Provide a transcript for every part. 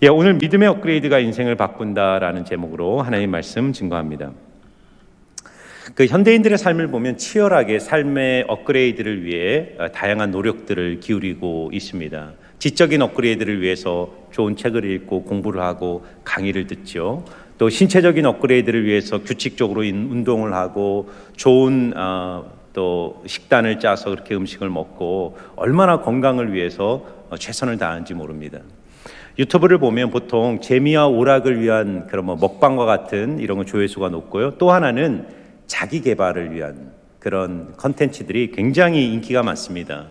오늘 믿음의 업그레이드가 인생을 바꾼다라는 제목으로 하나님 말씀 증거합니다. 현대인들의 삶을 보면 치열하게 삶의 업그레이드를 위해 다양한 노력들을 기울이고 있습니다. 지적인 업그레이드를 위해서 좋은 책을 읽고 공부를 하고 강의를 듣죠. 또 신체적인 업그레이드를 위해서 규칙적으로 운동을 하고 좋은 또 식단을 짜서 그렇게 음식을 먹고 얼마나 건강을 위해서 최선을 다하는지 모릅니다. 유튜브를 보면 보통 재미와 오락을 위한 그런 먹방과 같은 이런 거 조회수가 높고요. 또 하나는 자기 개발을 위한 그런 컨텐츠들이 굉장히 인기가 많습니다.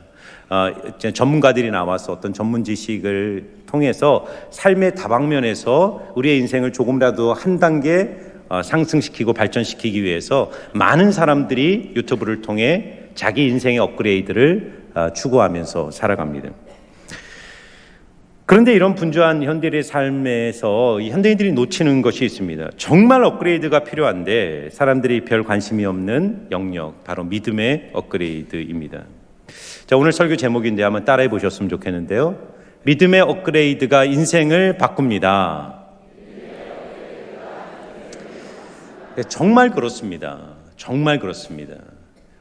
전문가들이 나와서 어떤 전문 지식을 통해서 삶의 다방면에서 우리의 인생을 조금이라도 한 단계 상승시키고 발전시키기 위해서 많은 사람들이 유튜브를 통해 자기 인생의 업그레이드를 추구하면서 살아갑니다. 그런데 이런 분주한 현대인의 삶에서 이 현대인들이 놓치는 것이 있습니다. 정말 업그레이드가 필요한데 사람들이 별 관심이 없는 영역, 바로 믿음의 업그레이드입니다. 자, 오늘 설교 제목인데 한번 따라해 보셨으면 좋겠는데요. 믿음의 업그레이드가 인생을 바꿉니다. 네, 정말 그렇습니다. 정말 그렇습니다.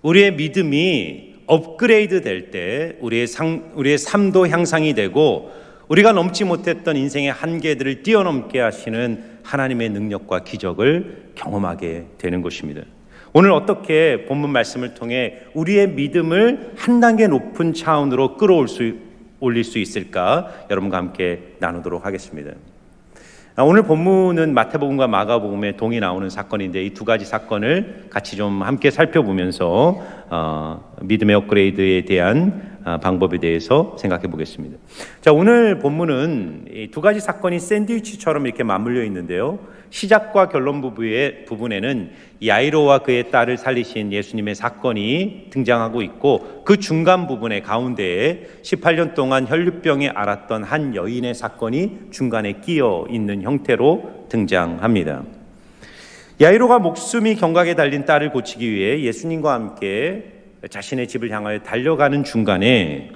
우리의 믿음이 업그레이드 될 때 우리의 삶도 향상이 되고 우리가 넘지 못했던 인생의 한계들을 뛰어넘게 하시는 하나님의 능력과 기적을 경험하게 되는 것입니다. 오늘 어떻게 본문 말씀을 통해 우리의 믿음을 한 단계 높은 차원으로 올릴 수 있을까? 여러분과 함께 나누도록 하겠습니다. 오늘 본문은 마태복음과 마가복음에 동이 나오는 사건인데 이 두 가지 사건을 같이 좀 함께 살펴보면서 믿음의 업그레이드에 대한 방법에 대해서 생각해 보겠습니다. 자, 오늘 본문은 이 두 가지 사건이 샌드위치처럼 이렇게 맞물려 있는데요. 시작과 결론 부분에는 야이로와 그의 딸을 살리신 예수님의 사건이 등장하고 있고 그 중간 부분의 가운데에 18년 동안 혈류병에 앓았던 한 여인의 사건이 중간에 끼어 있는 형태로 등장합니다. 야이로가 목숨이 경각에 달린 딸을 고치기 위해 예수님과 함께 자신의 집을 향하여 달려가는 중간에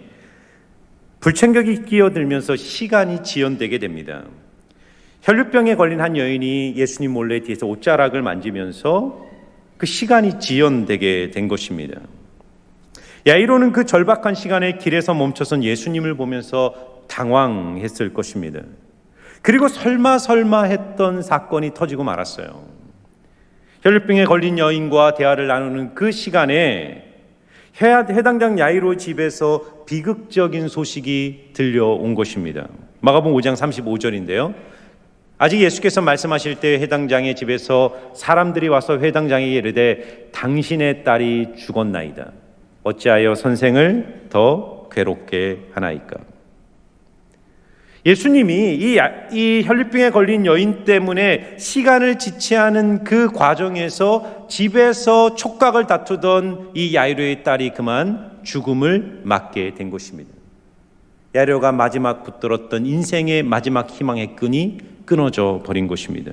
불청객이 끼어들면서 시간이 지연되게 됩니다. 혈류병에 걸린 한 여인이 예수님 몰래 뒤에서 옷자락을 만지면서 그 시간이 지연되게 된 것입니다. 야이로는 그 절박한 시간에 길에서 멈춰선 예수님을 보면서 당황했을 것입니다. 그리고 설마 했던 사건이 터지고 말았어요. 혈류병에 걸린 여인과 대화를 나누는 그 시간에 해당장 야이로 집에서 비극적인 소식이 들려온 것입니다. 마가복음 5장 35절인데요. 아직 예수께서 말씀하실 때 회당장의 집에서 사람들이 와서 회당장에게 이르되 당신의 딸이 죽었나이다. 어찌하여 선생을 더 괴롭게 하나이까? 예수님이 이 혈류병에 걸린 여인 때문에 시간을 지체하는 그 과정에서 집에서 촉각을 다투던 이 야이로의 딸이 그만 죽음을 맞게 된 것입니다. 야이로가 마지막 붙들었던 인생의 마지막 희망의 끈이 끊어져 버린 것입니다.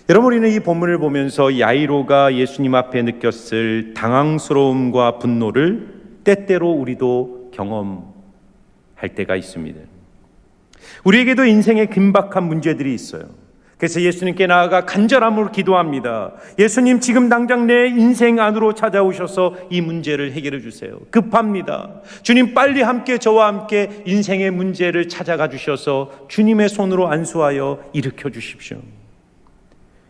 여러분, 우리는 이 본문을 보면서 야이로가 예수님 앞에 느꼈을 당황스러움과 분노를 때때로 우리도 경험할 때가 있습니다. 우리에게도 인생에 긴박한 문제들이 있어요. 그래서 예수님께 나아가 간절함으로 기도합니다. 예수님, 지금 당장 내 인생 안으로 찾아오셔서 이 문제를 해결해 주세요. 급합니다. 주님, 빨리 저와 함께 인생의 문제를 찾아가 주셔서 주님의 손으로 안수하여 일으켜 주십시오.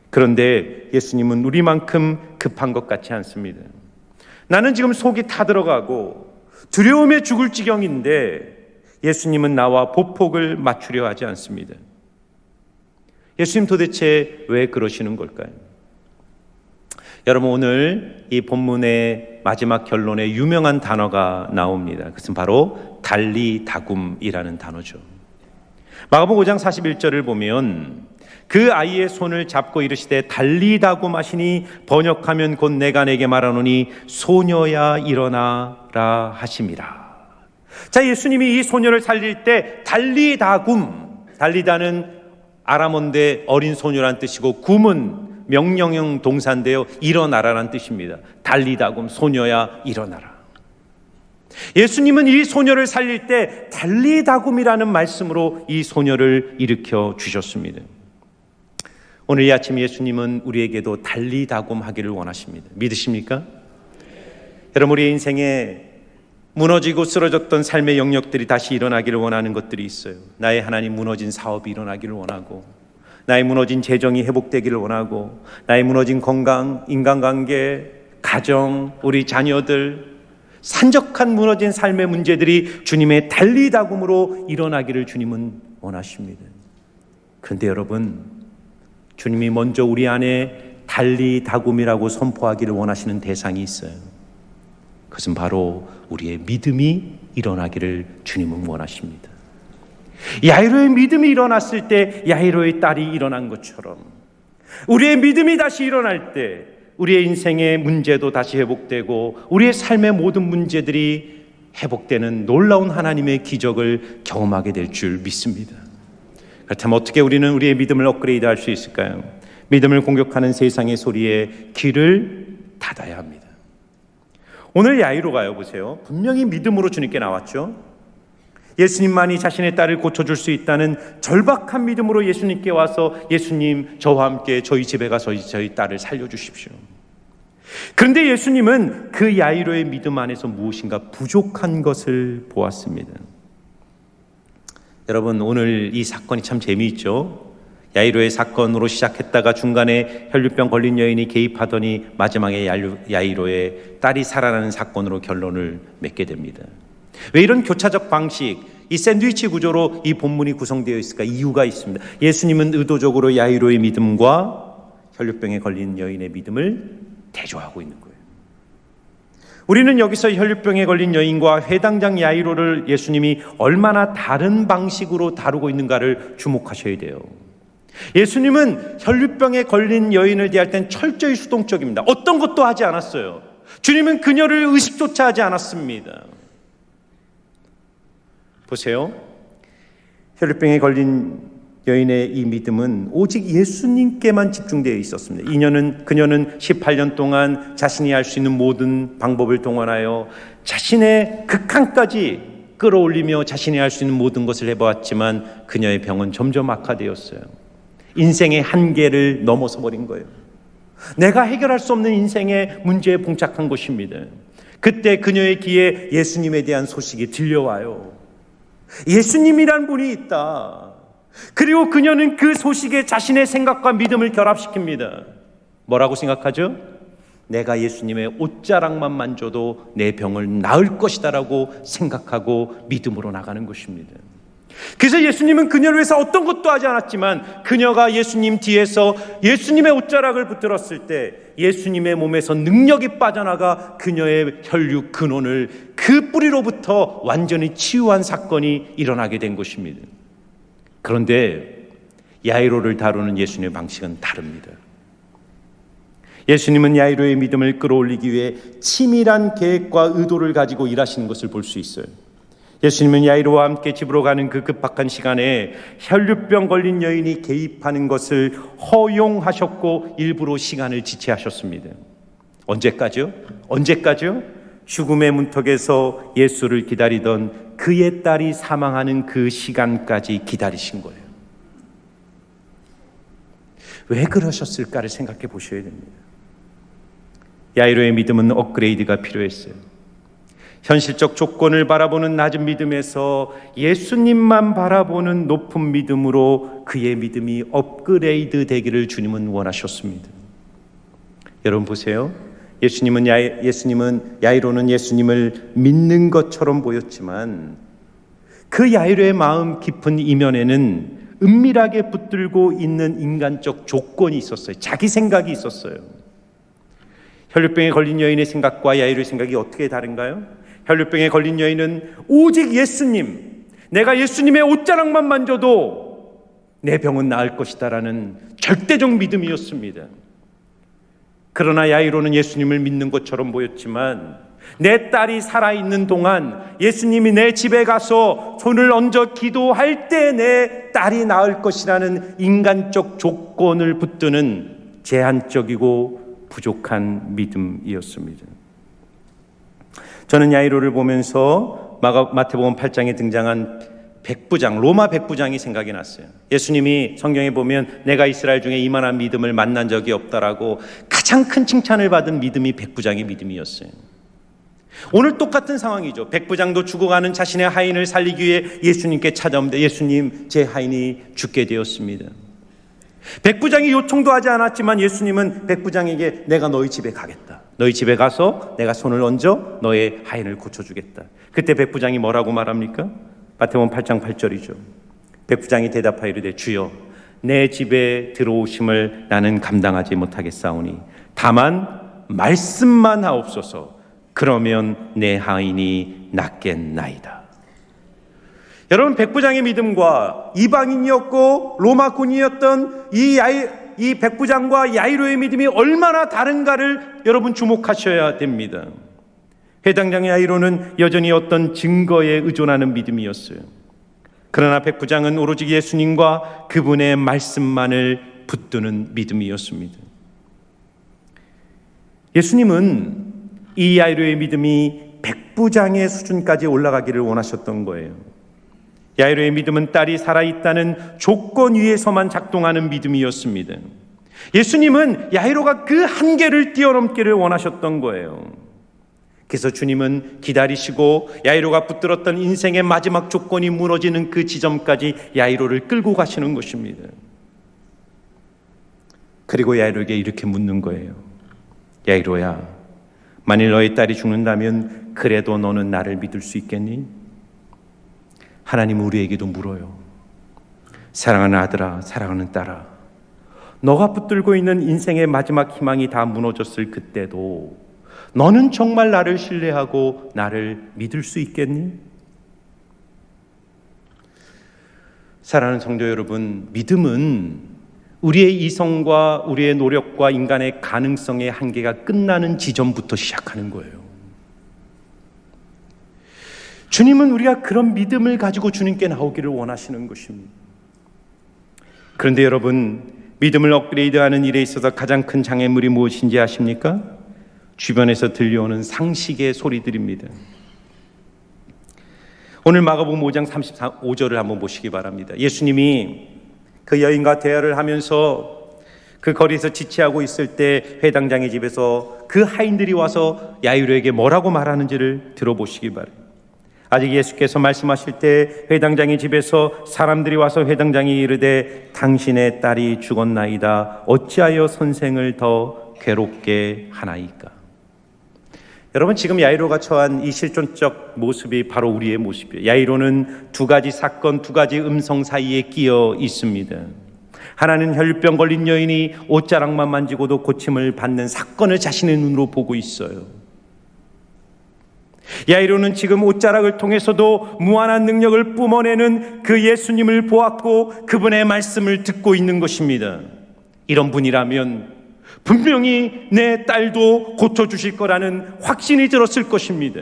그런데 예수님은 우리만큼 급한 것 같지 않습니다. 나는 지금 속이 타들어가고 두려움에 죽을 지경인데 예수님은 나와 보폭을 맞추려 하지 않습니다. 예수님, 도대체 왜 그러시는 걸까요? 여러분, 오늘 이 본문의 마지막 결론에 유명한 단어가 나옵니다. 그것은 바로 달리다굼이라는 단어죠. 마가복음 5장 41절을 보면 그 아이의 손을 잡고 이르시되 달리다굼 하시니 번역하면 곧 내가 내게 말하노니 소녀야 일어나라 하심이라. 자, 예수님이 이 소녀를 살릴 때 달리다는 아람어인데 어린 소녀란 뜻이고 굼은 명령형 동사인데요, 일어나라란 뜻입니다. 달리다굼, 소녀야 일어나라. 예수님은 이 소녀를 살릴 때 달리다굼이라는 말씀으로 이 소녀를 일으켜 주셨습니다. 오늘 이 아침 예수님은 우리에게도 달리다굼 하기를 원하십니다. 믿으십니까? 여러분, 우리의 인생에 무너지고 쓰러졌던 삶의 영역들이 다시 일어나기를 원하는 것들이 있어요. 나의 하나님 무너진 사업이 일어나기를 원하고, 나의 무너진 재정이 회복되기를 원하고, 나의 무너진 건강, 인간관계, 가정, 우리 자녀들, 산적한 무너진 삶의 문제들이 주님의 달리다굼으로 일어나기를 주님은 원하십니다. 그런데 여러분, 주님이 먼저 우리 안에 달리다굼이라고 선포하기를 원하시는 대상이 있어요. 그것은 바로 우리의 믿음이 일어나기를 주님은 원하십니다. 야이로의 믿음이 일어났을 때 야이로의 딸이 일어난 것처럼 우리의 믿음이 다시 일어날 때 우리의 인생의 문제도 다시 회복되고 우리의 삶의 모든 문제들이 회복되는 놀라운 하나님의 기적을 경험하게 될 줄 믿습니다. 그렇다면 어떻게 우리는 우리의 믿음을 업그레이드할 수 있을까요? 믿음을 공격하는 세상의 소리에 귀를 닫아야 합니다. 오늘 야이로가요, 보세요. 분명히 믿음으로 주님께 나왔죠. 예수님만이 자신의 딸을 고쳐줄 수 있다는 절박한 믿음으로 예수님께 와서 예수님, 저와 함께 저희 집에 가서 저희 딸을 살려주십시오. 그런데 예수님은 그 야이로의 믿음 안에서 무엇인가 부족한 것을 보았습니다. 여러분, 오늘 이 사건이 참 재미있죠. 야이로의 사건으로 시작했다가 중간에 혈류병 걸린 여인이 개입하더니 마지막에 야이로의 딸이 살아나는 사건으로 결론을 맺게 됩니다. 왜 이런 교차적 방식, 이 샌드위치 구조로 이 본문이 구성되어 있을까? 이유가 있습니다. 예수님은 의도적으로 야이로의 믿음과 혈류병에 걸린 여인의 믿음을 대조하고 있는 거예요. 우리는 여기서 혈류병에 걸린 여인과 회당장 야이로를 예수님이 얼마나 다른 방식으로 다루고 있는가를 주목하셔야 돼요. 예수님은 혈류병에 걸린 여인을 대할 땐 철저히 수동적입니다. 어떤 것도 하지 않았어요. 주님은 그녀를 의식조차 하지 않았습니다. 보세요. 혈류병에 걸린 여인의 이 믿음은 오직 예수님께만 집중되어 있었습니다. 그녀는 18년 동안 자신이 할 수 있는 모든 방법을 동원하여 자신의 극한까지 끌어올리며 자신이 할 수 있는 모든 것을 해보았지만 그녀의 병은 점점 악화되었어요. 인생의 한계를 넘어서 버린 거예요. 내가 해결할 수 없는 인생의 문제에 봉착한 것입니다. 그때 그녀의 귀에 예수님에 대한 소식이 들려와요. 예수님이란 분이 있다. 그리고 그녀는 그 소식에 자신의 생각과 믿음을 결합시킵니다. 뭐라고 생각하죠? 내가 예수님의 옷자락만 만져도 내 병을 나을 것이다라고 생각하고 믿음으로 나가는 것입니다. 그래서 예수님은 그녀를 위해서 어떤 것도 하지 않았지만 그녀가 예수님 뒤에서 예수님의 옷자락을 붙들었을 때 예수님의 몸에서 능력이 빠져나가 그녀의 혈류 근원을 그 뿌리로부터 완전히 치유한 사건이 일어나게 된 것입니다. 그런데 야이로를 다루는 예수님의 방식은 다릅니다. 예수님은 야이로의 믿음을 끌어올리기 위해 치밀한 계획과 의도를 가지고 일하시는 것을 볼 수 있어요. 예수님은 야이로와 함께 집으로 가는 그 급박한 시간에 혈류병 걸린 여인이 개입하는 것을 허용하셨고 일부러 시간을 지체하셨습니다. 언제까지요? 죽음의 문턱에서 예수를 기다리던 그의 딸이 사망하는 그 시간까지 기다리신 거예요. 왜 그러셨을까를 생각해 보셔야 됩니다. 야이로의 믿음은 업그레이드가 필요했어요. 현실적 조건을 바라보는 낮은 믿음에서 예수님만 바라보는 높은 믿음으로 그의 믿음이 업그레이드 되기를 주님은 원하셨습니다. 여러분 보세요. 야이로는 예수님을 믿는 것처럼 보였지만 그 야이로의 마음 깊은 이면에는 은밀하게 붙들고 있는 인간적 조건이 있었어요. 자기 생각이 있었어요. 혈류병에 걸린 여인의 생각과 야이로의 생각이 어떻게 다른가요? 혈류병에 걸린 여인은 오직 예수님, 내가 예수님의 옷자락만 만져도 내 병은 나을 것이다라는 절대적 믿음이었습니다. 그러나 야이로는 예수님을 믿는 것처럼 보였지만 내 딸이 살아있는 동안 예수님이 내 집에 가서 손을 얹어 기도할 때 내 딸이 나을 것이라는 인간적 조건을 붙드는 제한적이고 부족한 믿음이었습니다. 저는 야이로를 보면서 마태복음 8장에 등장한 백부장, 로마 백부장이 생각이 났어요. 예수님이 성경에 보면 내가 이스라엘 중에 이만한 믿음을 만난 적이 없다라고 가장 큰 칭찬을 받은 믿음이 백부장의 믿음이었어요. 오늘 똑같은 상황이죠. 백부장도 죽어가는 자신의 하인을 살리기 위해 예수님께 찾아오는데 예수님, 제 하인이 죽게 되었습니다. 백부장이 요청도 하지 않았지만 예수님은 백부장에게 내가 너희 집에 가겠다. 너희 집에 가서 내가 손을 얹어 너의 하인을 고쳐주겠다. 그때 백부장이 뭐라고 말합니까? 마태복음 8장 8절이죠. 백부장이 대답하이르되 주여 내 집에 들어오심을 나는 감당하지 못하겠사오니 다만 말씀만 하옵소서. 그러면 내 하인이 낫겠나이다. 여러분, 백부장의 믿음과 이방인이었고 로마군이었던 이 백부장과 야이로의 믿음이 얼마나 다른가를 여러분 주목하셔야 됩니다. 회당장 야이로는 여전히 어떤 증거에 의존하는 믿음이었어요. 그러나 백부장은 오로지 예수님과 그분의 말씀만을 붙드는 믿음이었습니다. 예수님은 이 야이로의 믿음이 백부장의 수준까지 올라가기를 원하셨던 거예요. 야이로의 믿음은 딸이 살아있다는 조건 위에서만 작동하는 믿음이었습니다. 예수님은 야이로가 그 한계를 뛰어넘기를 원하셨던 거예요. 그래서 주님은 기다리시고 야이로가 붙들었던 인생의 마지막 조건이 무너지는 그 지점까지 야이로를 끌고 가시는 것입니다. 그리고 야이로에게 이렇게 묻는 거예요. 야이로야, 만일 너의 딸이 죽는다면 그래도 너는 나를 믿을 수 있겠니? 하나님은 우리에게도 물어요. 사랑하는 아들아, 사랑하는 딸아, 너가 붙들고 있는 인생의 마지막 희망이 다 무너졌을 그때도 너는 정말 나를 신뢰하고 나를 믿을 수 있겠니? 사랑하는 성도 여러분, 믿음은 우리의 이성과 우리의 노력과 인간의 가능성의 한계가 끝나는 지점부터 시작하는 거예요. 주님은 우리가 그런 믿음을 가지고 주님께 나오기를 원하시는 것입니다. 그런데 여러분, 믿음을 업그레이드하는 일에 있어서 가장 큰 장애물이 무엇인지 아십니까? 주변에서 들려오는 상식의 소리들입니다. 오늘 마가복음 5장 35절을 한번 보시기 바랍니다. 예수님이 그 여인과 대화를 하면서 그 거리에서 지체하고 있을 때 회당장의 집에서 그 하인들이 와서 야이로에게 뭐라고 말하는지를 들어보시기 바랍니다. 아직 예수께서 말씀하실 때 회당장의 집에서 사람들이 와서 회당장이 이르되 당신의 딸이 죽었나이다. 어찌하여 선생을 더 괴롭게 하나이까? 여러분, 지금 야이로가 처한 이 실존적 모습이 바로 우리의 모습이에요. 야이로는 두 가지 사건, 두 가지 음성 사이에 끼어 있습니다. 하나는 혈병 걸린 여인이 옷자락만 만지고도 고침을 받는 사건을 자신의 눈으로 보고 있어요. 야이로는 지금 옷자락을 통해서도 무한한 능력을 뿜어내는 그 예수님을 보았고 그분의 말씀을 듣고 있는 것입니다. 이런 분이라면 분명히 내 딸도 고쳐주실 거라는 확신이 들었을 것입니다.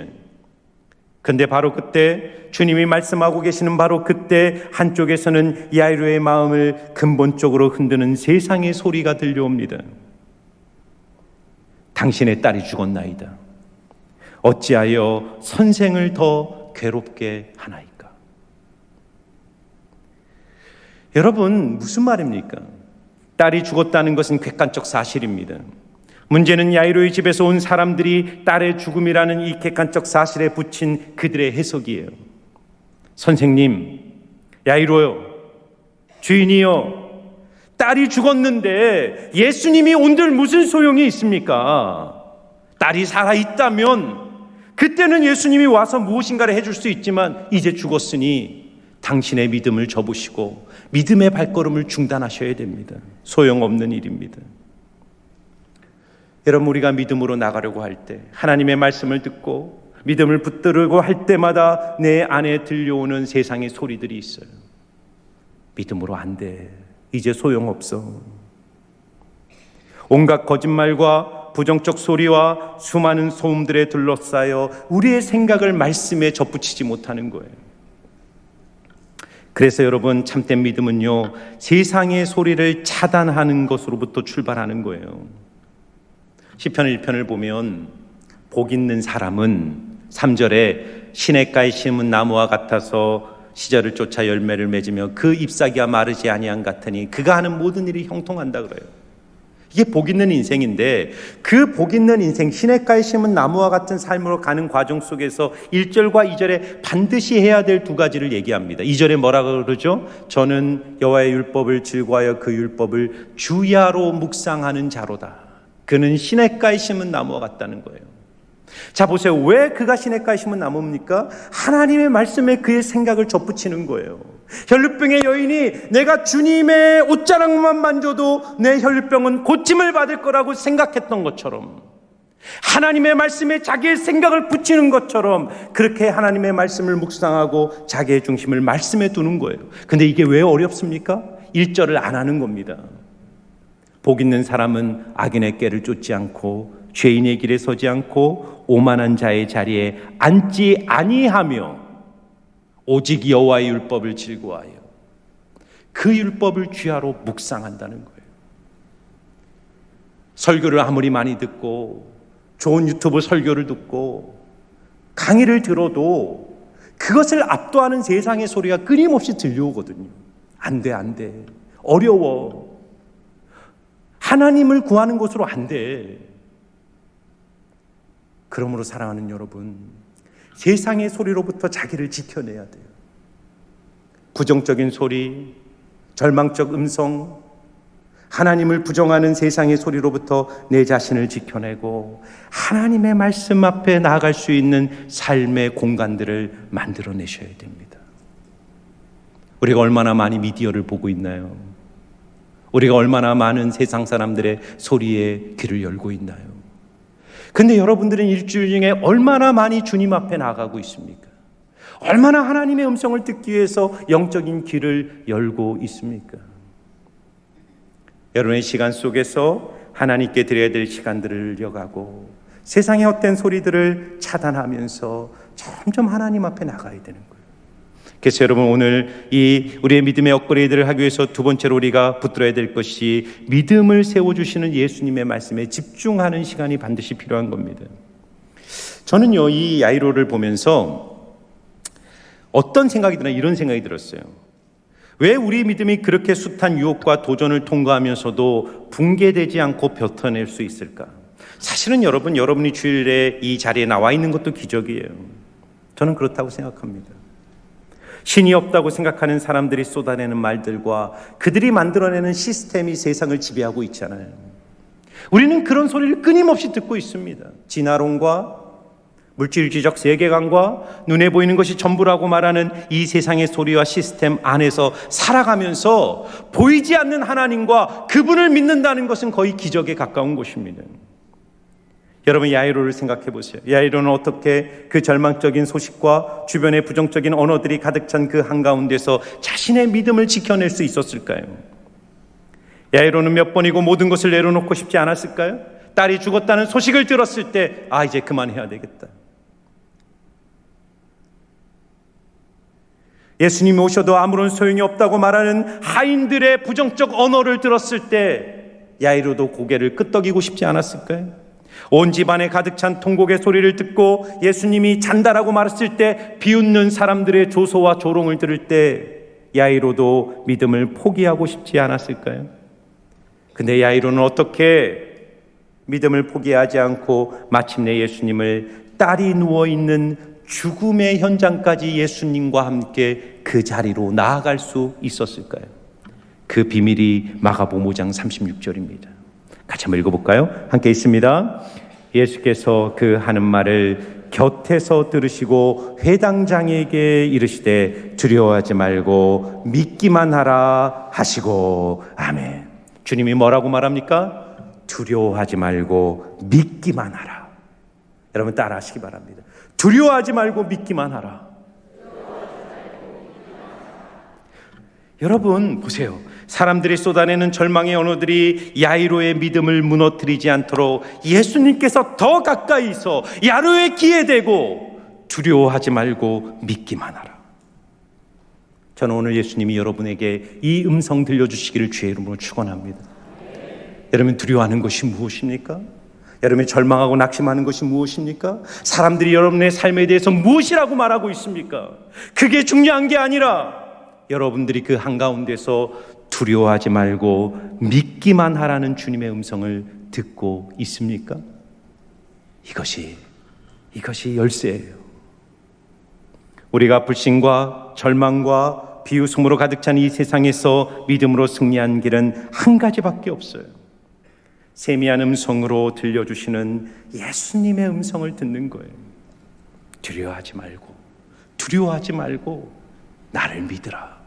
그런데 바로 그때 주님이 말씀하고 계시는 바로 그때 한쪽에서는 야이로의 마음을 근본적으로 흔드는 세상의 소리가 들려옵니다. 당신의 딸이 죽었나이다. 어찌하여 선생을 더 괴롭게 하나이까? 여러분, 무슨 말입니까? 딸이 죽었다는 것은 객관적 사실입니다. 문제는 야이로의 집에서 온 사람들이 딸의 죽음이라는 이 객관적 사실에 붙인 그들의 해석이에요. 선생님, 야이로요, 주인이요, 딸이 죽었는데 예수님이 온들 무슨 소용이 있습니까? 딸이 살아있다면 그때는 예수님이 와서 무엇인가를 해줄 수 있지만 이제 죽었으니 당신의 믿음을 접으시고 믿음의 발걸음을 중단하셔야 됩니다. 소용없는 일입니다. 여러분, 우리가 믿음으로 나가려고 할 때, 하나님의 말씀을 듣고 믿음을 붙들고 할 때마다 내 안에 들려오는 세상의 소리들이 있어요. 믿음으로 안 돼. 이제 소용없어. 온갖 거짓말과 부정적 소리와 수많은 소음들에 둘러싸여 우리의 생각을 말씀에 접붙이지 못하는 거예요. 그래서 여러분, 참된 믿음은요, 세상의 소리를 차단하는 것으로부터 출발하는 거예요. 시편 1편을 보면 복 있는 사람은 3절에 시냇가에 심은 나무와 같아서 시절을 쫓아 열매를 맺으며 그 잎사귀가 마르지 아니한 같으니 그가 하는 모든 일이 형통한다 그래요. 이게 복 있는 인생인데, 그 복 있는 인생, 시냇가에 심은 나무와 같은 삶으로 가는 과정 속에서 1절과 2절에 반드시 해야 될 두 가지를 얘기합니다. 2절에 뭐라고 그러죠? 저는 여호와의 율법을 즐거워하여 그 율법을 주야로 묵상하는 자로다. 그는 시냇가에 심은 나무와 같다는 거예요. 자, 보세요. 왜 그가 시냇가에 심은 나무입니까? 하나님의 말씀에 그의 생각을 접붙이는 거예요. 혈루병의 여인이 내가 주님의 옷자락만 만져도 내 혈루병은 고침을 받을 거라고 생각했던 것처럼, 하나님의 말씀에 자기의 생각을 붙이는 것처럼 그렇게 하나님의 말씀을 묵상하고 자기의 중심을 말씀에 두는 거예요. 근데 이게 왜 어렵습니까? 1절을 안 하는 겁니다. 복 있는 사람은 악인의 꾀를 쫓지 않고 죄인의 길에 서지 않고 오만한 자의 자리에 앉지 아니하며 오직 여호와의 율법을 즐거워하여 그 율법을 주야로 묵상한다는 거예요. 설교를 아무리 많이 듣고 좋은 유튜브 설교를 듣고 강의를 들어도 그것을 압도하는 세상의 소리가 끊임없이 들려오거든요. 안 돼, 안 돼. 어려워. 하나님을 구하는 것으로 안 돼. 그러므로 사랑하는 여러분, 세상의 소리로부터 자기를 지켜내야 돼요. 부정적인 소리, 절망적 음성, 하나님을 부정하는 세상의 소리로부터 내 자신을 지켜내고 하나님의 말씀 앞에 나아갈 수 있는 삶의 공간들을 만들어내셔야 됩니다. 우리가 얼마나 많이 미디어를 보고 있나요? 우리가 얼마나 많은 세상 사람들의 소리에 귀를 열고 있나요? 근데 여러분들은 일주일 중에 얼마나 많이 주님 앞에 나가고 있습니까? 얼마나 하나님의 음성을 듣기 위해서 영적인 귀를 열고 있습니까? 여러분의 시간 속에서 하나님께 드려야 될 시간들을 이어가고 세상의 헛된 소리들을 차단하면서 점점 하나님 앞에 나가야 되는 거예요. 그래서 여러분, 오늘 이 우리의 믿음의 업그레이드를 하기 위해서 두 번째로 우리가 붙들어야 될 것이 믿음을 세워주시는 예수님의 말씀에 집중하는 시간이 반드시 필요한 겁니다. 저는요, 이 야이로를 보면서 어떤 생각이 드나, 이런 생각이 들었어요. 왜 우리 믿음이 그렇게 숱한 유혹과 도전을 통과하면서도 붕괴되지 않고 버텨낼 수 있을까? 사실은 여러분이 주일에 이 자리에 나와 있는 것도 기적이에요. 저는 그렇다고 생각합니다. 신이 없다고 생각하는 사람들이 쏟아내는 말들과 그들이 만들어내는 시스템이 세상을 지배하고 있잖아요. 우리는 그런 소리를 끊임없이 듣고 있습니다. 진화론과 물질주의적 세계관과 눈에 보이는 것이 전부라고 말하는 이 세상의 소리와 시스템 안에서 살아가면서 보이지 않는 하나님과 그분을 믿는다는 것은 거의 기적에 가까운 것입니다. 여러분, 야이로를 생각해 보세요. 야이로는 어떻게 그 절망적인 소식과 주변의 부정적인 언어들이 가득 찬 그 한가운데서 자신의 믿음을 지켜낼 수 있었을까요? 야이로는 몇 번이고 모든 것을 내려놓고 싶지 않았을까요? 딸이 죽었다는 소식을 들었을 때 이제 그만해야 되겠다. 예수님이 오셔도 아무런 소용이 없다고 말하는 하인들의 부정적 언어를 들었을 때 야이로도 고개를 끄덕이고 싶지 않았을까요? 온 집안에 가득 찬 통곡의 소리를 듣고 예수님이 잔다라고 말했을 때 비웃는 사람들의 조소와 조롱을 들을 때 야이로도 믿음을 포기하고 싶지 않았을까요? 근데 야이로는 어떻게 믿음을 포기하지 않고 마침내 예수님을, 딸이 누워있는 죽음의 현장까지 예수님과 함께 그 자리로 나아갈 수 있었을까요? 그 비밀이 마가복음 5장 36절입니다. 같이 한번 읽어볼까요? 함께 있습니다. 예수께서 그 하는 말을 곁에서 들으시고 회당장에게 이르시되 두려워하지 말고 믿기만 하라 하시고. 아멘. 주님이 뭐라고 말합니까? 두려워하지 말고 믿기만 하라. 여러분 따라하시기 바랍니다. 두려워하지 말고 믿기만 하라. 여러분 보세요. 사람들이 쏟아내는 절망의 언어들이 야이로의 믿음을 무너뜨리지 않도록 예수님께서 더 가까이서 야이로의 귀에 대고 두려워하지 말고 믿기만 하라. 저는 오늘 예수님이 여러분에게 이 음성 들려주시기를 주의 이름으로 축원합니다. 여러분, 두려워하는 것이 무엇입니까? 여러분이 절망하고 낙심하는 것이 무엇입니까? 사람들이 여러분의 삶에 대해서 무엇이라고 말하고 있습니까? 그게 중요한 게 아니라 여러분들이 그 한가운데서 두려워하지 말고 믿기만 하라는 주님의 음성을 듣고 있습니까? 이것이 열쇠예요. 우리가 불신과 절망과 비웃음으로 가득 찬 이 세상에서 믿음으로 승리한 길은 한 가지밖에 없어요. 세미한 음성으로 들려주시는 예수님의 음성을 듣는 거예요. 두려워하지 말고 나를 믿으라.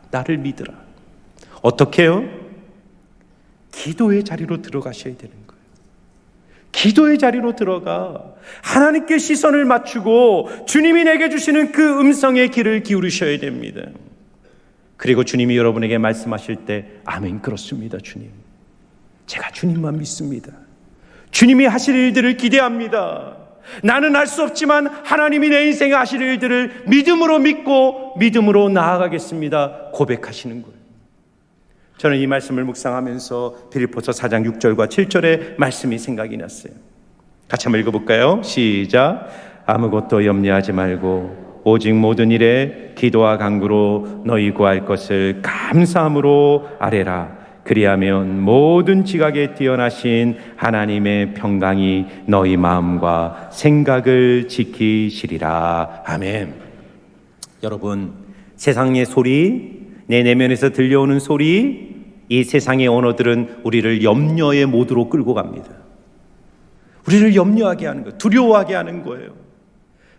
어떻게 해요? 기도의 자리로 들어가셔야 되는 거예요. 기도의 자리로 들어가 하나님께 시선을 맞추고 주님이 내게 주시는 그 음성의 귀를 기울이셔야 됩니다. 그리고 주님이 여러분에게 말씀하실 때 아멘, 그렇습니다 주님, 제가 주님만 믿습니다. 주님이 하실 일들을 기대합니다. 나는 알 수 없지만 하나님이 내 인생에 하실 일들을 믿음으로 믿고 믿음으로 나아가겠습니다 고백하시는 거예요. 저는 이 말씀을 묵상하면서 빌립보서 4장 6절과 7절의 말씀이 생각이 났어요. 같이 한번 읽어볼까요? 시작. 아무것도 염려하지 말고 오직 모든 일에 기도와 간구로 너희 구할 것을 감사함으로 아뢰라. 그리하면 모든 지각에 뛰어나신 하나님의 평강이 너희 마음과 생각을 지키시리라. 아멘. 여러분, 세상의 소리, 내 내면에서 들려오는 소리, 이 세상의 언어들은 우리를 염려의 모드로 끌고 갑니다. 우리를 염려하게 하는 거예요. 두려워하게 하는 거예요.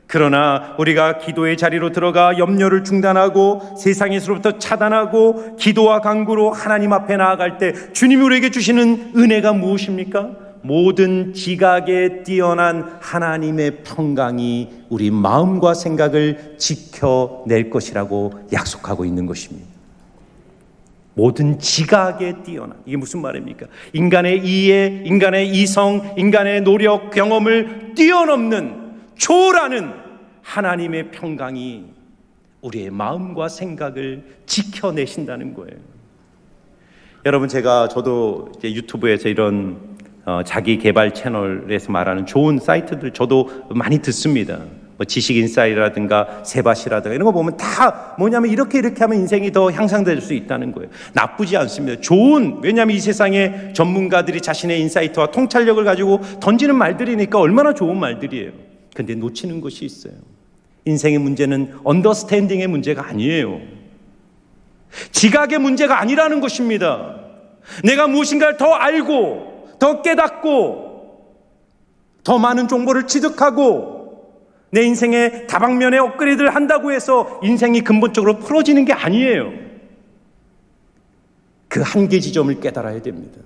그러나 우리가 기도의 자리로 들어가 염려를 중단하고 세상에서부터 차단하고 기도와 간구로 하나님 앞에 나아갈 때 주님이 우리에게 주시는 은혜가 무엇입니까? 모든 지각에 뛰어난 하나님의 평강이 우리 마음과 생각을 지켜낼 것이라고 약속하고 있는 것입니다. 모든 지각에 뛰어난, 이게 무슨 말입니까? 인간의 이해, 인간의 이성, 인간의 노력, 경험을 뛰어넘는, 초월하는 하나님의 평강이 우리의 마음과 생각을 지켜내신다는 거예요. 여러분, 저도 이제 유튜브에서 이런 자기 개발 채널에서 말하는 좋은 사이트들 저도 많이 듣습니다. 뭐 지식인사이트라든가 세바시라든가 이런 거 보면 다 뭐냐면 이렇게 하면 인생이 더 향상될 수 있다는 거예요. 나쁘지 않습니다. 왜냐하면 이 세상에 전문가들이 자신의 인사이트와 통찰력을 가지고 던지는 말들이니까 얼마나 좋은 말들이에요. 근데 놓치는 것이 있어요. 인생의 문제는 언더스탠딩의 문제가 아니에요. 지각의 문제가 아니라는 것입니다. 내가 무엇인가를 더 알고 더 깨닫고 더 많은 정보를 취득하고 내 인생의 다방면에 업그레이드를 한다고 해서 인생이 근본적으로 풀어지는 게 아니에요. 그 한계 지점을 깨달아야 됩니다.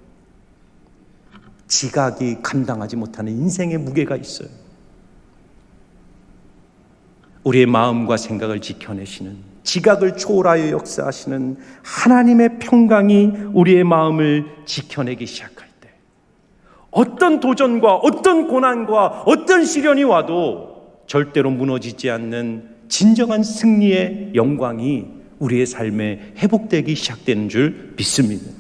지각이 감당하지 못하는 인생의 무게가 있어요. 우리의 마음과 생각을 지켜내시는, 지각을 초월하여 역사하시는 하나님의 평강이 우리의 마음을 지켜내기 시작할 때 어떤 도전과 어떤 고난과 어떤 시련이 와도 절대로 무너지지 않는 진정한 승리의 영광이 우리의 삶에 회복되기 시작되는 줄 믿습니다.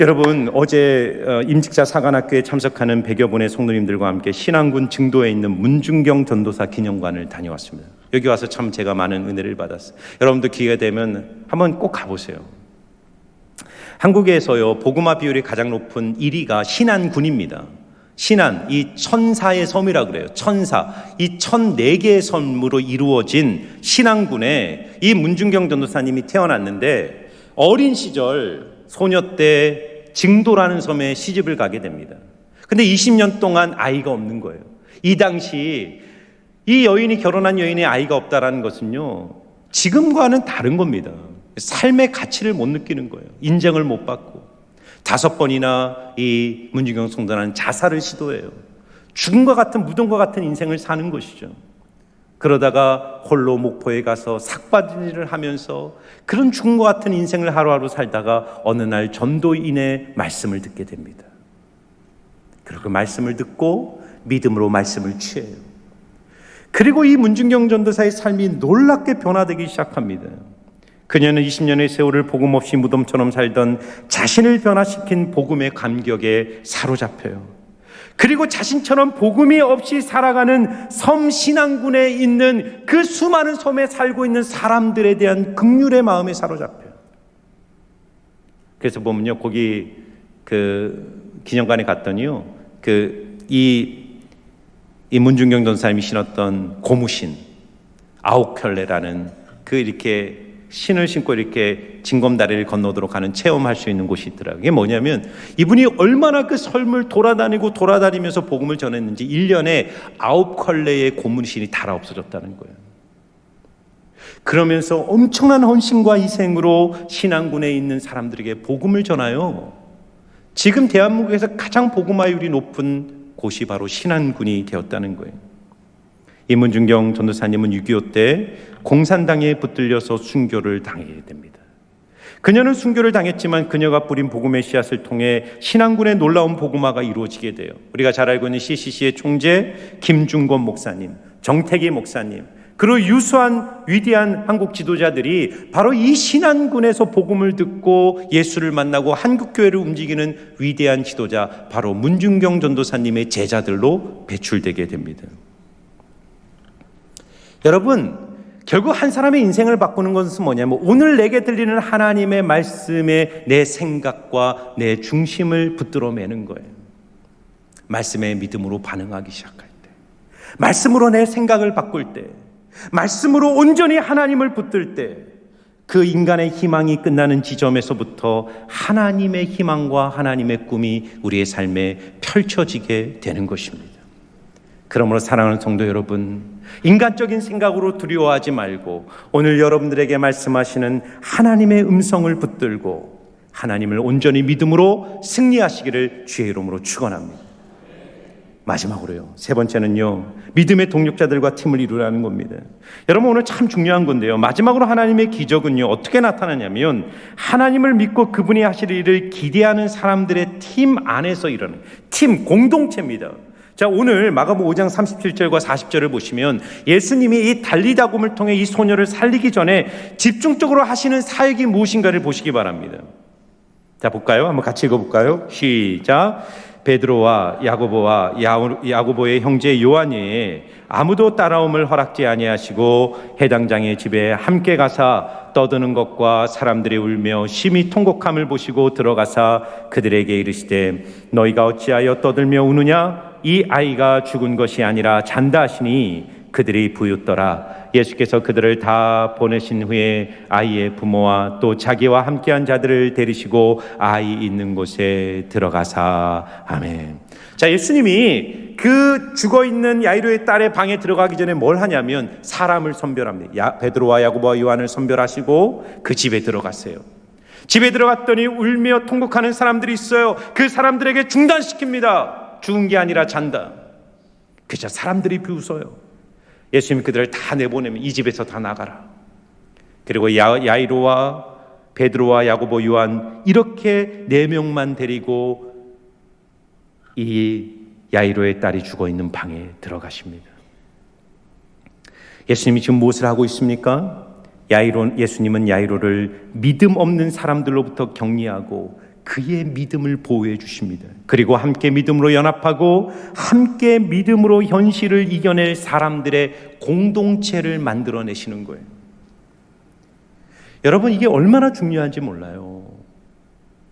여러분, 어제 임직자 사관학교에 참석하는 100여 분의 성도님들과 함께 신안군 증도에 있는 문중경 전도사 기념관을 다녀왔습니다. 여기 와서 참 제가 많은 은혜를 받았어요. 여러분도 기회가 되면 한번 꼭 가보세요. 한국에서요, 복음화 비율이 가장 높은 1위가 신안군입니다. 신안, 이 천사의 섬이라 그래요. 천사, 이 1004개의 섬으로 이루어진 신안군에 이 문중경 전도사님이 태어났는데 어린 시절 소녀 때 증도라는 섬에 시집을 가게 됩니다. 근데 20년 동안 아이가 없는 거예요. 이 당시 이 여인이, 결혼한 여인의 아이가 없다라는 것은요, 지금과는 다른 겁니다. 삶의 가치를 못 느끼는 거예요. 인정을 못 받고 5번이나 이 문중경 성도는 자살을 시도해요. 죽음과 같은, 무덤과 같은 인생을 사는 것이죠. 그러다가 홀로 목포에 가서 삭바지를 하면서 그런 죽음과 같은 인생을 하루하루 살다가 어느 날 전도인의 말씀을 듣게 됩니다. 그리고 그 말씀을 듣고 믿음으로 말씀을 취해요. 그리고 이 문중경 전도사의 삶이 놀랍게 변화되기 시작합니다. 그녀는 20년의 세월을 복음 없이 무덤처럼 살던 자신을 변화시킨 복음의 감격에 사로잡혀요. 그리고 자신처럼 복음이 없이 살아가는 섬 신앙군에 있는 그 수많은 섬에 살고 있는 사람들에 대한 긍휼의 마음에 사로잡혀요. 그래서 보면요, 거기 그 기념관에 갔더니요, 이 문중경 전사님이 신었던 고무신 아홉켤레라는 그 이렇게 신을 신고 이렇게 징검다리를 건너도록 하는 체험할 수 있는 곳이 있더라고요. 이게 뭐냐면 이분이 얼마나 그 섬을 돌아다니면서 복음을 전했는지 1년에 9켤레의 고무신이 닳아 없어졌다는 거예요. 그러면서 엄청난 헌신과 희생으로 신앙군에 있는 사람들에게 복음을 전하여 지금 대한민국에서 가장 복음화율이 높은 곳이 바로 신안군이 되었다는 거예요. 이문중경 전도사님은 6.25 때 공산당에 붙들려서 순교를 당하게 됩니다. 그녀는 순교를 당했지만 그녀가 뿌린 복음의 씨앗을 통해 신안군의 놀라운 복음화가 이루어지게 돼요. 우리가 잘 알고 있는 CCC의 총재 김중권 목사님, 정태기 목사님, 그리고 유수한 위대한 한국 지도자들이 바로 이 신안군에서 복음을 듣고 예수를 만나고 한국교회를 움직이는 위대한 지도자, 바로 문중경 전도사님의 제자들로 배출되게 됩니다. 여러분, 결국 한 사람의 인생을 바꾸는 것은 뭐냐면 오늘 내게 들리는 하나님의 말씀에 내 생각과 내 중심을 붙들어 매는 거예요. 말씀의 믿음으로 반응하기 시작할 때, 말씀으로 내 생각을 바꿀 때, 말씀으로 온전히 하나님을 붙들 때, 그 인간의 희망이 끝나는 지점에서부터 하나님의 희망과 하나님의 꿈이 우리의 삶에 펼쳐지게 되는 것입니다. 그러므로 사랑하는 성도 여러분, 인간적인 생각으로 두려워하지 말고 오늘 여러분들에게 말씀하시는 하나님의 음성을 붙들고 하나님을 온전히 믿음으로 승리하시기를 주의 이름으로 축원합니다. 마지막으로요, 세 번째는요, 믿음의 동력자들과 팀을 이루라는 겁니다. 여러분, 오늘 참 중요한 건데요, 마지막으로 하나님의 기적은요 어떻게 나타나냐면 하나님을 믿고 그분이 하실 일을 기대하는 사람들의 팀 안에서 일어나는 팀, 공동체입니다. 자, 오늘 마가복음 5장 37절과 40절을 보시면 예수님이 이 달리다굼을 통해 이 소녀를 살리기 전에 집중적으로 하시는 사역이 무엇인가를 보시기 바랍니다. 자, 볼까요? 한번 같이 읽어볼까요? 시작. 베드로와 야고보의 형제 요한이 아무도 따라옴을 허락지 아니하시고 해당장의 집에 함께 가사 떠드는 것과 사람들이 울며 심히 통곡함을 보시고 들어가사 그들에게 이르시되 너희가 어찌하여 떠들며 우느냐? 이 아이가 죽은 것이 아니라 잔다 하시니 그들이 부읒더라. 예수께서 그들을 다 보내신 후에 아이의 부모와 또 자기와 함께한 자들을 데리시고 아이 있는 곳에 들어가사. 아멘. 자, 예수님이 그 죽어있는 야이로의 딸의 방에 들어가기 전에 뭘 하냐면 사람을 선별합니다. 베드로와 야고보와 요한을 선별하시고 그 집에 들어갔어요. 집에 들어갔더니 울며 통곡하는 사람들이 있어요. 그 사람들에게 중단시킵니다. 죽은 게 아니라 잔다. 그저 사람들이 비웃어요. 예수님이 그들을 다 내보내면 이 집에서 다 나가라. 그리고 야이로와 베드로와 야고보 요한 이렇게 4명만 데리고 이 야이로의 딸이 죽어있는 방에 들어가십니다. 예수님이 지금 무엇을 하고 있습니까? 예수님은 야이로를 믿음 없는 사람들로부터 격리하고 그의 믿음을 보호해 주십니다. 그리고 함께 믿음으로 연합하고 함께 믿음으로 현실을 이겨낼 사람들의 공동체를 만들어내시는 거예요. 여러분, 이게 얼마나 중요한지 몰라요.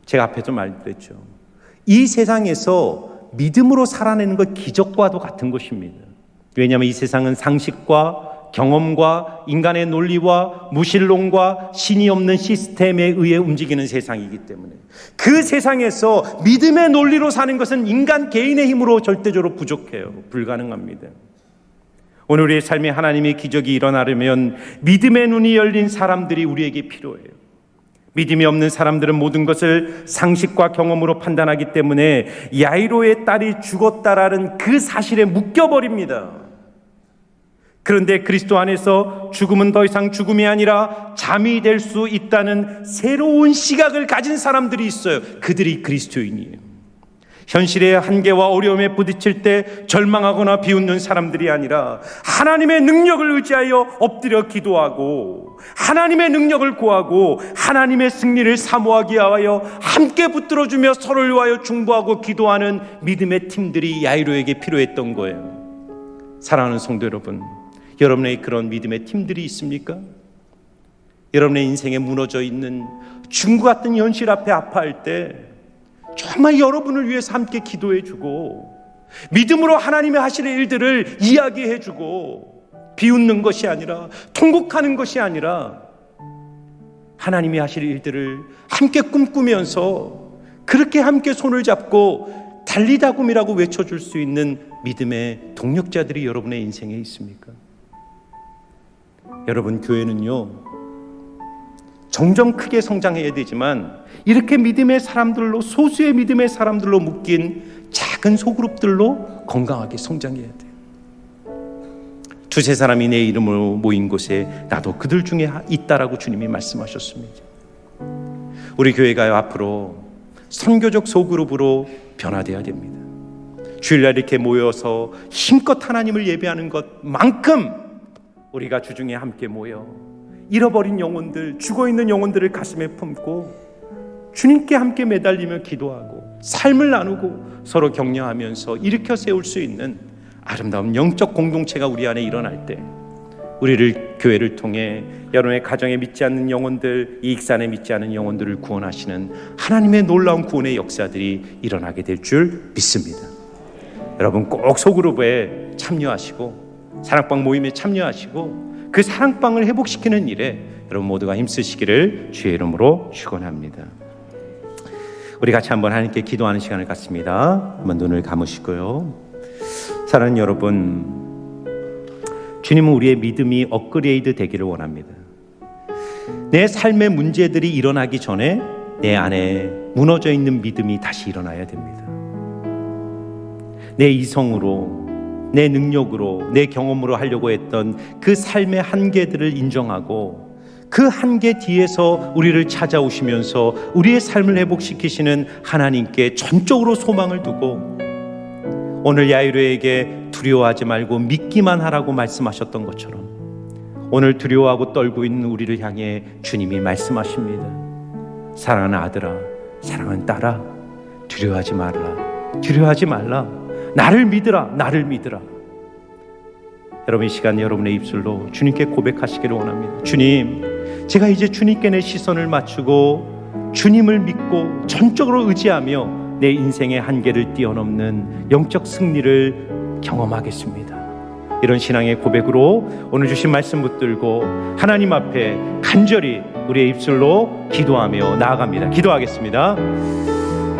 제가 앞에서 말드렸죠. 이 세상에서 믿음으로 살아내는 것 기적과도 같은 것입니다. 왜냐하면 이 세상은 상식과 경험과 인간의 논리와 무신론과 신이 없는 시스템에 의해 움직이는 세상이기 때문에 그 세상에서 믿음의 논리로 사는 것은 인간 개인의 힘으로 절대적으로 부족해요. 불가능합니다. 오늘 우리의 삶에 하나님의 기적이 일어나려면 믿음의 눈이 열린 사람들이 우리에게 필요해요. 믿음이 없는 사람들은 모든 것을 상식과 경험으로 판단하기 때문에 야이로의 딸이 죽었다라는 그 사실에 묶여버립니다. 그런데 그리스도 안에서 죽음은 더 이상 죽음이 아니라 잠이 될 수 있다는 새로운 시각을 가진 사람들이 있어요. 그들이 그리스도인이에요. 현실의 한계와 어려움에 부딪힐 때 절망하거나 비웃는 사람들이 아니라 하나님의 능력을 의지하여 엎드려 기도하고 하나님의 능력을 구하고 하나님의 승리를 사모하기 위하여 함께 붙들어주며 서로를 위하여 중보하고 기도하는 믿음의 팀들이 야이로에게 필요했던 거예요. 사랑하는 성도 여러분, 여러분의 그런 믿음의 팀들이 있습니까? 여러분의 인생에 무너져 있는 중구 같은 현실 앞에 아파할 때 정말 여러분을 위해서 함께 기도해주고 믿음으로 하나님의 하실 일들을 이야기해주고 비웃는 것이 아니라 통곡하는 것이 아니라 하나님이 하실 일들을 함께 꿈꾸면서 그렇게 함께 손을 잡고 달리다굼이라고 외쳐줄 수 있는 믿음의 동력자들이 여러분의 인생에 있습니까? 여러분, 교회는요 점점 크게 성장해야 되지만 이렇게 믿음의 사람들로, 소수의 믿음의 사람들로 묶인 작은 소그룹들로 건강하게 성장해야 돼요. 두세 사람이 내 이름으로 모인 곳에 나도 그들 중에 있다라고 주님이 말씀하셨습니다. 우리 교회가 앞으로 선교적 소그룹으로 변화되어야 됩니다. 주일날 이렇게 모여서 힘껏 하나님을 예배하는 것만큼 우리가 주중에 함께 모여 잃어버린 영혼들, 죽어있는 영혼들을 가슴에 품고 주님께 함께 매달리며 기도하고 삶을 나누고 서로 격려하면서 일으켜 세울 수 있는 아름다운 영적 공동체가 우리 안에 일어날 때 우리를, 교회를 통해 여러분의 가정에 믿지 않는 영혼들, 이 익산에 믿지 않는 영혼들을 구원하시는 하나님의 놀라운 구원의 역사들이 일어나게 될 줄 믿습니다. 여러분 꼭 소그룹에 참여하시고 사랑방 모임에 참여하시고 그 사랑방을 회복시키는 일에 여러분 모두가 힘쓰시기를 주의 이름으로 축원합니다. 우리 같이 한번 하나님께 기도하는 시간을 갖습니다. 한번 눈을 감으시고요. 사랑하는 여러분, 주님은 우리의 믿음이 업그레이드 되기를 원합니다. 내 삶의 문제들이 일어나기 전에 내 안에 무너져 있는 믿음이 다시 일어나야 됩니다. 내 이성으로, 내 능력으로, 내 경험으로 하려고 했던 그 삶의 한계들을 인정하고 그 한계 뒤에서 우리를 찾아오시면서 우리의 삶을 회복시키시는 하나님께 전적으로 소망을 두고 오늘 야이로에게 두려워하지 말고 믿기만 하라고 말씀하셨던 것처럼 오늘 두려워하고 떨고 있는 우리를 향해 주님이 말씀하십니다. 사랑하는 아들아, 사랑하는 딸아, 두려워하지 말라, 두려워하지 말라. 나를 믿으라, 나를 믿으라. 여러분 이 시간 여러분의 입술로 주님께 고백하시기를 원합니다. 주님, 제가 이제 주님께 내 시선을 맞추고 주님을 믿고 전적으로 의지하며 내 인생의 한계를 뛰어넘는 영적 승리를 경험하겠습니다. 이런 신앙의 고백으로 오늘 주신 말씀 붙들고 하나님 앞에 간절히 우리의 입술로 기도하며 나아갑니다. 기도하겠습니다.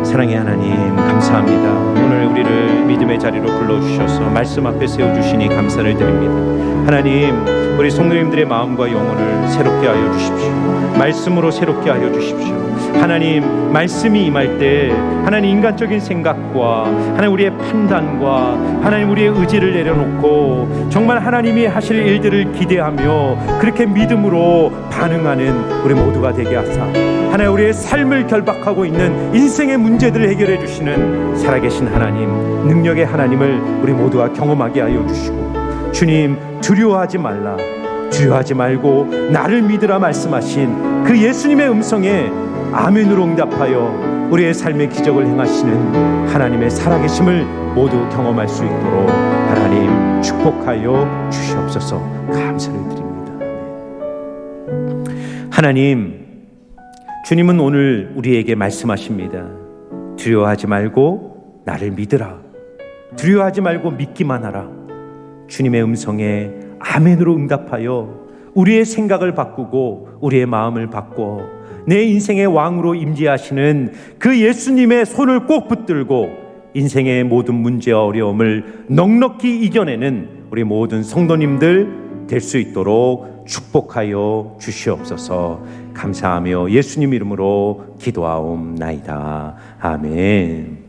사랑의 하나님, 감사합니다. 오늘 우리를 믿음의 자리로 불러주셔서 말씀 앞에 세워주시니 감사를 드립니다. 하나님, 우리 성도님들의 마음과 영혼을 새롭게 하여 주십시오. 말씀으로 새롭게 하여 주십시오. 하나님, 말씀이 임할 때 하나님 인간적인 생각과 하나님 우리의 판단과 하나님 우리의 의지를 내려놓고 정말 하나님이 하실 일들을 기대하며 그렇게 믿음으로 반응하는 우리 모두가 되게 하사 하나님 우리의 삶을 결박하고 있는 인생의 문제들을 해결해 주시는 살아계신 하나님, 능력의 하나님을 우리 모두가 경험하게 하여 주시고 주님, 두려워하지 말라, 두려워하지 말고 나를 믿으라 말씀하신 그 예수님의 음성에 아멘으로 응답하여 우리의 삶의 기적을 행하시는 하나님의 살아계심을 모두 경험할 수 있도록 하나님 축복하여 주시옵소서. 감사를 드립니다. 하나님, 주님은 오늘 우리에게 말씀하십니다. 두려워하지 말고 나를 믿으라, 두려워하지 말고 믿기만 하라. 주님의 음성에 아멘으로 응답하여 우리의 생각을 바꾸고 우리의 마음을 바꿔 내 인생의 왕으로 임재하시는 그 예수님의 손을 꼭 붙들고 인생의 모든 문제와 어려움을 넉넉히 이겨내는 우리 모든 성도님들 될 수 있도록 축복하여 주시옵소서. 감사하며 예수님 이름으로 기도하옵나이다. 아멘.